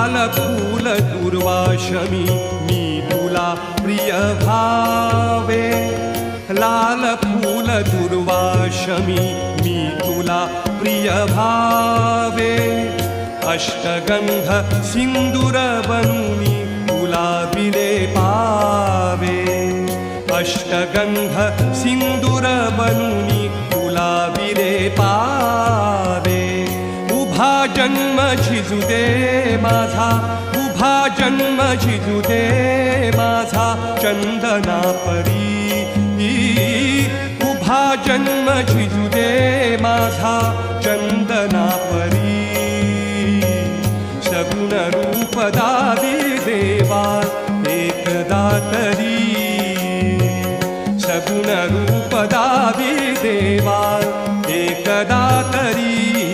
लाल फूल दुर्वाशमी मी तुला प्रिय भावे लाल फूल दुर्वाशमी मी तुला प्रिय भावे अष्टगंध सिंदूर बनूनी तुला विले पावे अष्टगंध सिंदूर बनूनी तुला विले पावे उभा जन्म झिजू दे माझा उभा जन्म झिजू दे माझा चंदना परी उभा जन्म झिजू दे माझा